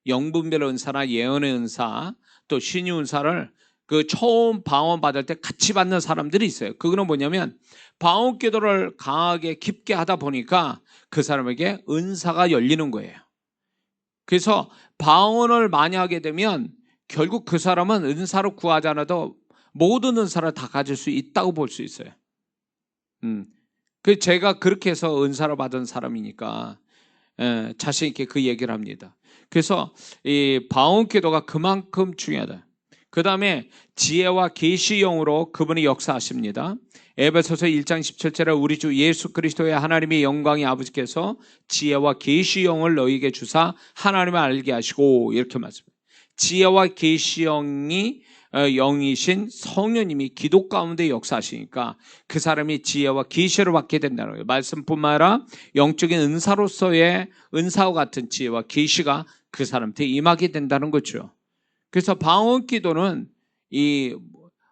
영분별 은사나 예언의 은사 또 신유 은사를 그 처음 방언 받을 때 같이 받는 사람들이 있어요. 그거는 뭐냐면 방언기도를 강하게 깊게 하다 보니까 그 사람에게 은사가 열리는 거예요. 그래서 방언을 많이 하게 되면 결국 그 사람은 은사로 구하지 않아도 모든 은사를 다 가질 수 있다고 볼 수 있어요. 제가 그렇게 해서 은사를 받은 사람이니까 자신 있게 그 얘기를 합니다. 그래서 이 방언기도가 그만큼 중요하다. 그 다음에 지혜와 계시 영으로 그분이 역사하십니다. 에베소서 1장 17절에 우리 주 예수 그리스도의 하나님의 영광의 아버지께서 지혜와 계시 영을 너희에게 주사 하나님을 알게 하시고 이렇게 말씀합니다. 지혜와 계시 영이신 성령님이 기도 가운데 역사하시니까 그 사람이 지혜와 계시를 받게 된다는 거예요. 말씀뿐만 아니라 영적인 은사로서의 은사와 같은 지혜와 계시가 그 사람한테 임하게 된다는 거죠. 그래서 방언기도는 이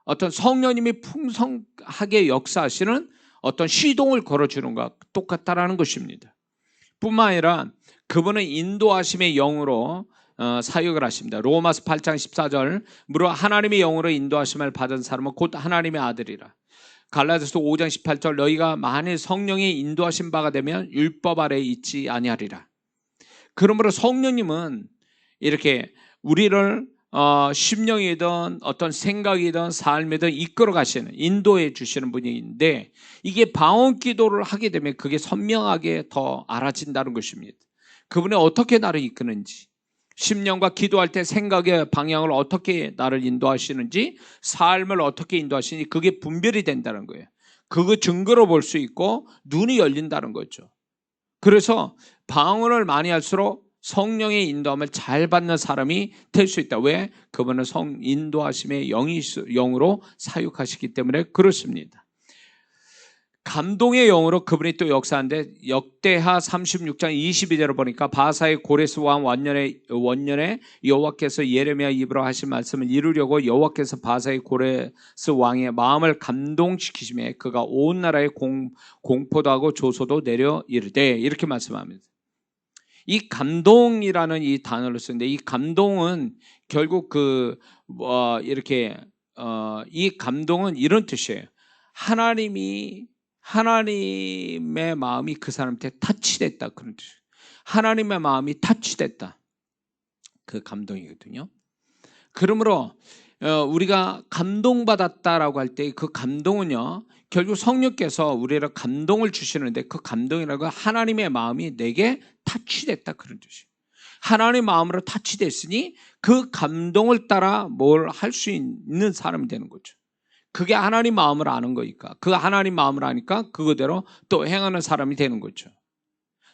어떤 성령님이 풍성하게 역사하시는 어떤 시동을 걸어주는 것과 똑같다라는 것입니다. 뿐만 아니라 그분은 인도하심의 영으로 사역을 하십니다. 로마서 8장 14절 무릇 하나님의 영으로 인도하심을 받은 사람은 곧 하나님의 아들이라. 갈라디아서 5장 18절 너희가 만일 성령의 인도하신 바가 되면 율법 아래에 있지 아니하리라. 그러므로 성령님은 이렇게 우리를 심령이든 어떤 생각이든 삶이든 이끌어 가시는, 인도해 주시는 분인데, 이게 방언 기도를 하게 되면 그게 선명하게 더 알아진다는 것입니다. 그분이 어떻게 나를 이끄는지, 심령과 기도할 때 생각의 방향을 어떻게 나를 인도하시는지, 삶을 어떻게 인도하시는지 그게 분별이 된다는 거예요. 그거 증거로 볼 수 있고 눈이 열린다는 거죠. 그래서 방언을 많이 할수록 성령의 인도함을 잘 받는 사람이 될 수 있다. 왜? 그분은 인도하심의 영으로 사육하시기 때문에 그렇습니다. 감동의 영으로 그분이 또 역사하는데, 역대하 36장 22절을 보니까 바사의 고레스 왕 원년에 여호와께서 예레미야 입으로 하신 말씀을 이루려고 여호와께서 바사의 고레스 왕의 마음을 감동시키심에 그가 온 나라에 공포도 하고 조소도 내려 이르되, 이렇게 말씀합니다. 이 감동이라는 이 단어를 쓰는데, 이 감동은 결국 이 감동은 이런 뜻이에요. 하나님의 마음이 그 사람한테 타치됐다, 그런 뜻이에요. 하나님의 마음이 타치됐다, 그 감동이거든요. 그러므로 우리가 감동받았다라고 할 때 그 감동은요, 결국 성령께서 우리를 감동을 주시는데, 그 감동이라는 건 하나님의 마음이 내게 타치됐다, 그런 뜻이에요. 하나님의 마음으로 타치됐으니 그 감동을 따라 뭘 할 수 있는 사람이 되는 거죠. 그게 하나님 마음을 아는 거니까, 그 하나님 마음을 아니까 그거대로 또 행하는 사람이 되는 거죠.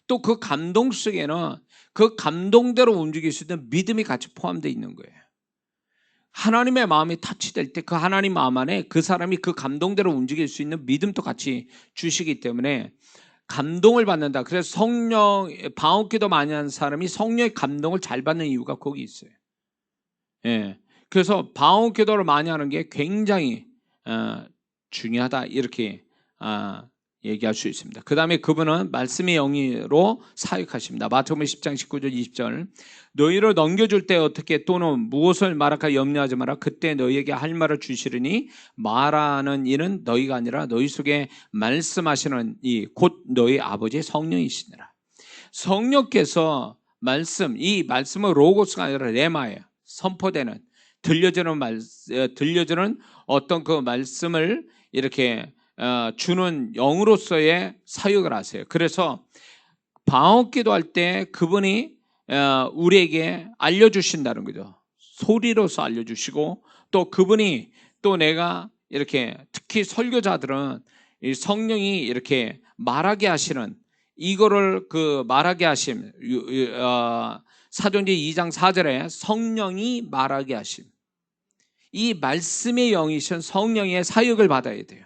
또 그 감동 속에는 그 감동대로 움직일 수 있는 믿음이 같이 포함되어 있는 거예요. 하나님의 마음이 타치될 때 그 하나님 마음 안에 그 사람이 그 감동대로 움직일 수 있는 믿음도 같이 주시기 때문에 감동을 받는다. 그래서 방언기도 많이 하는 사람이 성령의 감동을 잘 받는 이유가 거기 있어요. 예. 그래서 방언기도를 많이 하는 게 굉장히 중요하다, 이렇게 얘기할 수 있습니다. 그 다음에 그분은 말씀의 영으로 사역하십니다. 마태복음 10장 19절 20절, 너희를 넘겨줄 때 어떻게 또는 무엇을 말할까 염려하지 마라. 그때 너희에게 할 말을 주시리니 말하는 이는 너희가 아니라 너희 속에 말씀하시는 이 곧 너희 아버지 성령이시니라. 성령께서 이 말씀은 로고스가 아니라 레마예요. 선포되는, 들려주는 어떤 그 말씀을 이렇게 주는 영으로서의 사역을 하세요. 그래서 방언기도 할 때 그분이 우리에게 알려주신다는 거죠. 소리로서 알려주시고, 또 그분이 또 내가 이렇게, 특히 설교자들은 이 성령이 이렇게 말하게 하시는, 이거를 말하게 하심, 사도행전 2장 4절에 성령이 말하게 하심, 이 말씀의 영이신 성령의 사역을 받아야 돼요.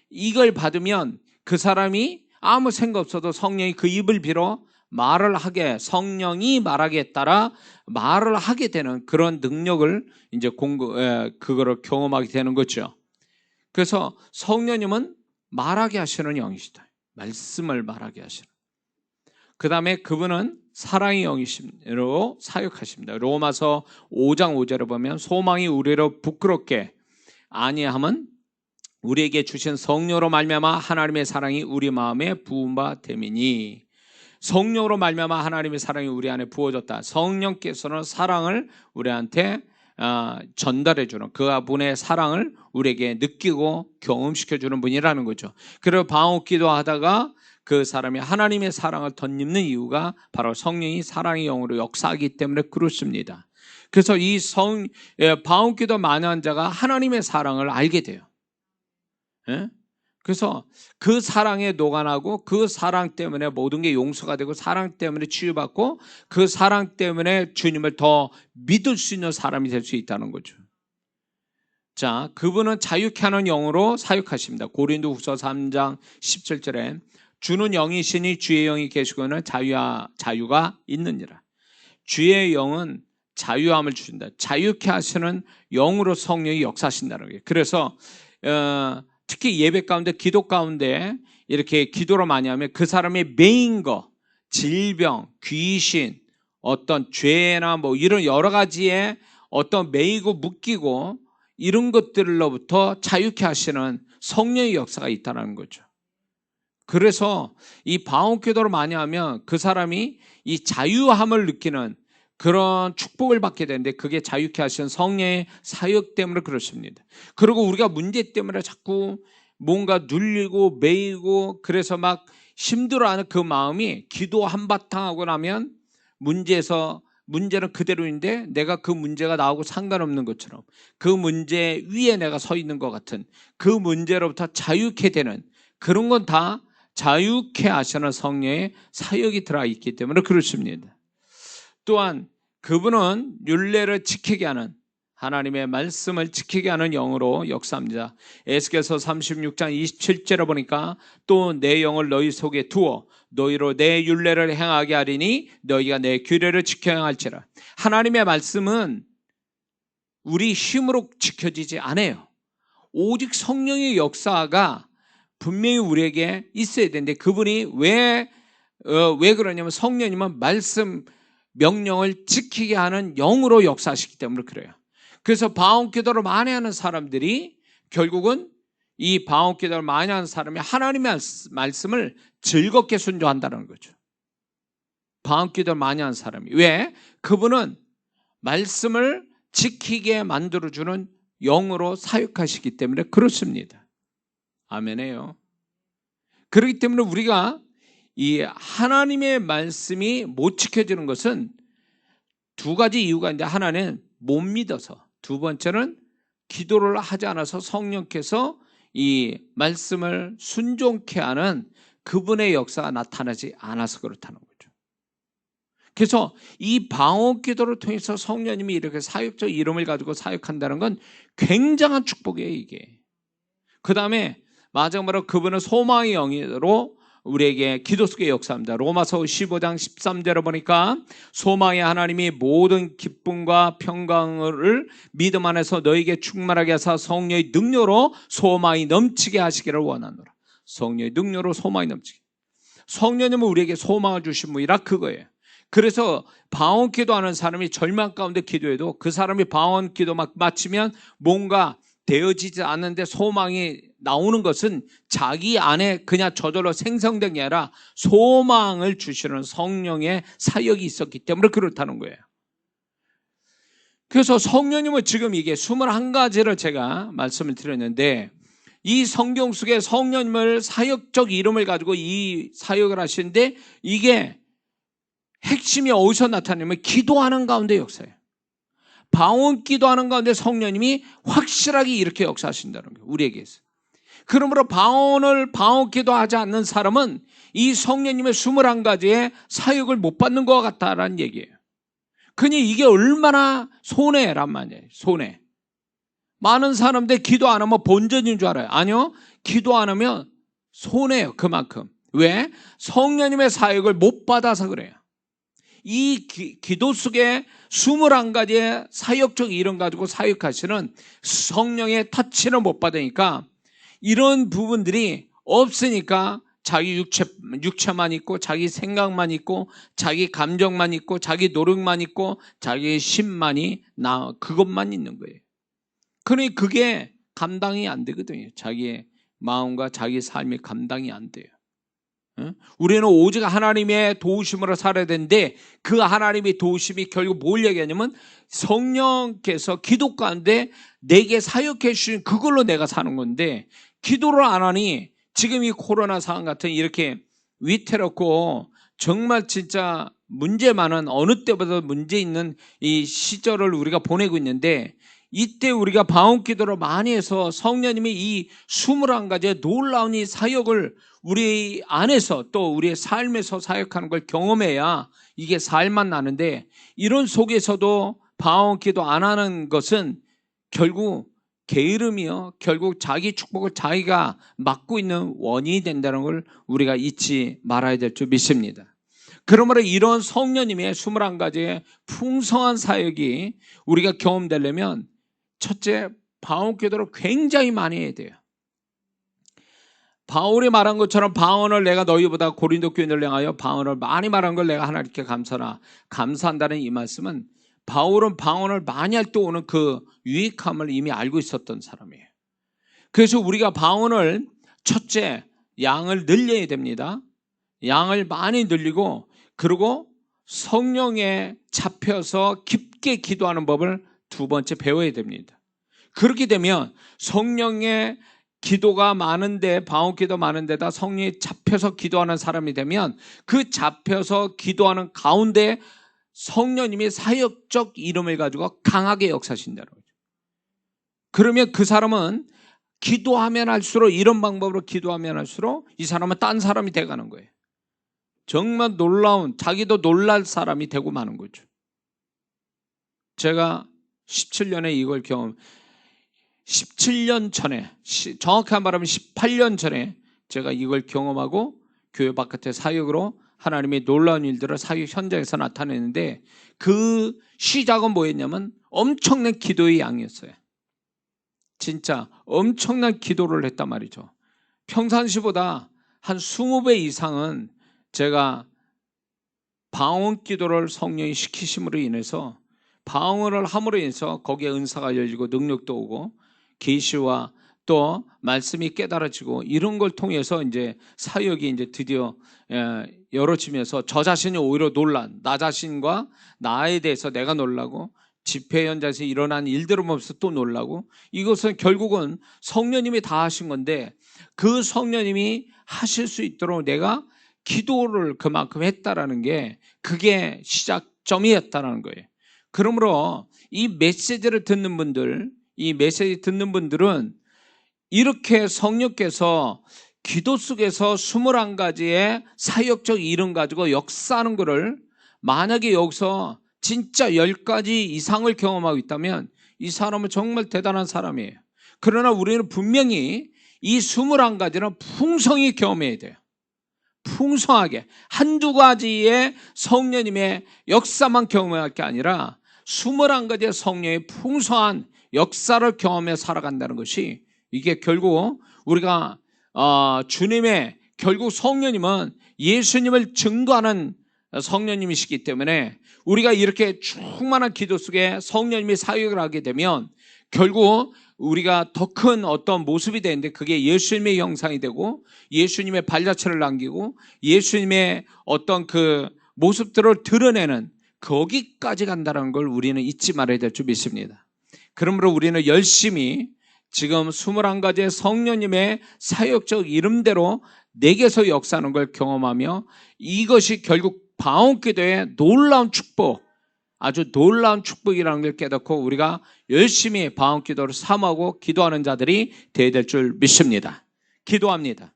이걸 받으면 그 사람이 아무 생각 없어도 성령이 그 입을 빌어 말을 하게, 성령이 말하기에 따라 말을 하게 되는 그런 능력을 이제 그거를 경험하게 되는 거죠. 그래서 성령님은 말하게 하시는 영이시다. 말씀을 말하게 하시는. 그 다음에 그분은 사랑의 영이심으로 사역하십니다. 로마서 5장 5절에 보면 소망이 우리를 부끄럽게 아니함은 우리에게 주신 성령으로 말미암아 하나님의 사랑이 우리 마음에 부은 바 됨이니. 성령으로 말미암아 하나님의 사랑이 우리 안에 부어졌다. 성령께서는 사랑을 우리한테 전달해 주는, 그분의 사랑을 우리에게 느끼고 경험시켜 주는 분이라는 거죠. 그리고 방언기도 하다가 그 사람이 하나님의 사랑을 덧입는 이유가 바로 성령이 사랑의 영으로 역사하기 때문에 그렇습니다. 그래서 이 방언기도 많이 한 자가 하나님의 사랑을 알게 돼요. 예? 그래서 그 사랑에 녹아나고, 그 사랑 때문에 모든 게 용서가 되고, 사랑 때문에 치유받고, 그 사랑 때문에 주님을 더 믿을 수 있는 사람이 될 수 있다는 거죠. 자, 그분은 자유케 하는 영으로 사역하십니다. 고린도후서 3장 17절에 주는 영이시니 주의 영이 계시고는 자유가 있느니라. 주의 영은 자유함을 주신다. 자유케 하시는 영으로 성령이 역사하신다는 거예요. 그래서 특히 예배 가운데, 기도 가운데 이렇게 기도를 많이 하면 그 사람의 메인 거, 질병, 귀신, 어떤 죄나 뭐 이런 여러 가지의 어떤 매이고 묶이고 이런 것들로부터 자유케 하시는 성령의 역사가 있다는 거죠. 그래서 이 방언기도를 많이 하면 그 사람이 이 자유함을 느끼는 그런 축복을 받게 되는데, 그게 자유케 하시는 성령의 사역 때문에 그렇습니다. 그리고 우리가 문제 때문에 자꾸 뭔가 눌리고 매이고 그래서 막 힘들어하는 그 마음이 기도 한바탕 하고 나면 문제는 그대로인데 내가 그 문제가 나하고 상관없는 것처럼, 그 문제 위에 내가 서 있는 것 같은, 그 문제로부터 자유케 되는, 그런 건 다 자유케 하시는 성령의 사역이 들어있기 때문에 그렇습니다. 또한 그분은 율례를 지키게 하는, 하나님의 말씀을 지키게 하는 영으로 역사합니다. 에스겔서 36장 27절에 보니까 또 내 영을 너희 속에 두어 너희로 내 율례를 행하게 하리니 너희가 내 규례를 지켜 행할지라. 하나님의 말씀은 우리 힘으로 지켜지지 않아요. 오직 성령의 역사가 분명히 우리에게 있어야 되는데, 그분이 왜 그러냐면 성령님은 말씀 명령을 지키게 하는 영으로 역사하시기 때문에 그래요. 그래서 방언기도를 많이 하는 사람들이 결국은, 이 방언기도를 많이 하는 사람이 하나님의 말씀을 즐겁게 순종한다는 거죠. 방언기도를 많이 하는 사람이. 왜? 그분은 말씀을 지키게 만들어주는 영으로 사역하시기 때문에 그렇습니다. 아멘이에요. 그렇기 때문에 우리가 이 하나님의 말씀이 못 지켜지는 것은 두 가지 이유가 있는데, 하나는 못 믿어서, 두 번째는 기도를 하지 않아서 성령께서 이 말씀을 순종케 하는 그분의 역사가 나타나지 않아서 그렇다는 거죠. 그래서 이 방언기도를 통해서 성령님이 이렇게 사역적 이름을 가지고 사역한다는 건 굉장한 축복이에요, 이게. 그 다음에 마지막으로 그분은 소망의 영으로 우리에게 기도 속에 역사합니다. 로마서 15장 13절에 보니까 소망의 하나님이 모든 기쁨과 평강을 믿음 안에서 너에게 충만하게 하사 성령의 능력으로 소망이 넘치게 하시기를 원하노라. 성령의 능력으로 소망이 넘치게. 성령님은 우리에게 소망을 주신 분이라 그거예요. 그래서 방언 기도하는 사람이 절망 가운데 기도해도 그 사람이 방언 기도 막 마치면 뭔가 되어지지 않는데 소망이 나오는 것은 자기 안에 그냥 저절로 생성된 게 아니라 소망을 주시는 성령의 사역이 있었기 때문에 그렇다는 거예요. 그래서 성령님은 지금 이게 21가지를 제가 말씀을 드렸는데, 이 성경 속에 성령님을 사역적 이름을 가지고 이 사역을 하시는데, 이게 핵심이 어디서 나타나냐면 기도하는 가운데 역사예요. 방언 기도하는 가운데 성령님이 확실하게 이렇게 역사하신다는 거예요, 우리에게서. 그러므로 방언 기도하지 않는 사람은 이 성령님의 21가지의 사역을 못 받는 것 같다라는 얘기예요. 그니 이게 얼마나 손해란 말이에요, 손해. 많은 사람들 기도 안 하면 본전인 줄 알아요. 아니요, 기도 안 하면 손해요, 그만큼. 왜? 성령님의 사역을 못 받아서 그래요. 이 기도 속에 21가지의 사역적 이름 가지고 사역하시는 성령의 터치를 못 받으니까, 이런 부분들이 없으니까 자기 육체만 있고, 자기 생각만 있고, 자기 감정만 있고, 자기 노력만 있고, 자기 심만이 그것만 있는 거예요. 그러니 그게 감당이 안 되거든요. 자기의 마음과 자기 삶이 감당이 안 돼요. 우리는 오직 하나님의 도우심으로 살아야 되는데, 그 하나님의 도우심이 결국 뭘 얘기하냐면 성령께서 기도 가운데 내게 사역해 주신 그걸로 내가 사는 건데, 기도를 안 하니 지금 이 코로나 상황 같은 이렇게 위태롭고 정말 진짜 문제 많은, 어느 때보다 문제 있는 이 시절을 우리가 보내고 있는데, 이때 우리가 방언 기도를 많이 해서 성령님이 이 21가지의 놀라운 이 사역을 우리 안에서 또 우리의 삶에서 사역하는 걸 경험해야 이게 살만 나는데, 이런 속에서도 방언 기도 안 하는 것은 결국 게으름이요, 결국 자기 축복을 자기가 막고 있는 원인이 된다는 걸 우리가 잊지 말아야 될 줄 믿습니다. 그러므로 이런 성령님의 21가지의 풍성한 사역이 우리가 경험되려면, 첫째, 방언 기도를 굉장히 많이 해야 돼요. 바울이 말한 것처럼 방언을 내가 너희보다 고린도 교인을 향하여 방언을 많이 말한 걸 내가 하나님께 감사한다는 이 말씀은, 바울은 방언을 많이 할 때 오는 그 유익함을 이미 알고 있었던 사람이에요. 그래서 우리가 방언을 첫째 양을 늘려야 됩니다. 양을 많이 늘리고 그리고 성령에 잡혀서 깊게 기도하는 법을 두 번째 배워야 됩니다. 그렇게 되면 성령의 기도가 많은데 방언기도 많은데다 성령이 잡혀서 기도하는 사람이 되면 그 잡혀서 기도하는 가운데 성령님이 사역적 이름을 가지고 강하게 역사하신다는 거죠. 그러면 그 사람은 기도하면 할수록 이런 방법으로 기도하면 할수록 이 사람은 딴 사람이 돼가는 거예요. 정말 놀라운 자기도 놀랄 사람이 되고 마는 거죠. 제가 17년에 이걸 17년 전에 정확히 말하면 18년 전에 제가 이걸 경험하고 교회 바깥의 사역으로 하나님의 놀라운 일들을 사역 현장에서 나타내는데 그 시작은 뭐였냐면 엄청난 기도의 양이었어요. 진짜 엄청난 기도를 했단 말이죠. 평상시보다 한 20배 이상은 제가 방언 기도를 성령이 시키심으로 인해서 방언을 함으로 인해서 거기에 은사가 열리고 능력도 오고 계시와 또 말씀이 깨달아지고 이런 걸 통해서 이제 사역이 이제 드디어 열어지면서 저 자신이 오히려 나 자신과 나에 대해서 내가 놀라고 집회 현장에서 일어난 일들을 보면서 또 놀라고 이것은 결국은 성령님이 다 하신 건데 그 성령님이 하실 수 있도록 내가 기도를 그만큼 했다라는 게 그게 시작점이었다는 거예요. 그러므로 이 메시지를 듣는 분들, 이 메시지 듣는 분들은 이렇게 성령께서 기도 속에서 21가지의 사역적 이름 가지고 역사하는 것을 만약에 여기서 진짜 10가지 이상을 경험하고 있다면 이 사람은 정말 대단한 사람이에요. 그러나 우리는 분명히 이 21가지는 풍성히 경험해야 돼요. 풍성하게 한두 가지의 성령님의 역사만 경험할 게 아니라 21가지의 성령의 풍성한 역사를 경험해 살아간다는 것이 이게 결국 우리가 주님의 결국 성령님은 예수님을 증거하는 성령님이시기 때문에 우리가 이렇게 충만한 기도 속에 성령님이 사역을 하게 되면 결국 우리가 더 큰 어떤 모습이 되는데 그게 예수님의 형상이 되고 예수님의 발자취를 남기고 예수님의 어떤 그 모습들을 드러내는 거기까지 간다는 걸 우리는 잊지 말아야 될 줄 믿습니다. 그러므로 우리는 열심히 지금 21가지의 성령님의 사역적 이름대로 내게서 역사하는 걸 경험하며 이것이 결국 방언기도의 놀라운 축복, 아주 놀라운 축복이라는 걸 깨닫고 우리가 열심히 방언기도를 삼하고 기도하는 자들이 되어야 될 줄 믿습니다. 기도합니다.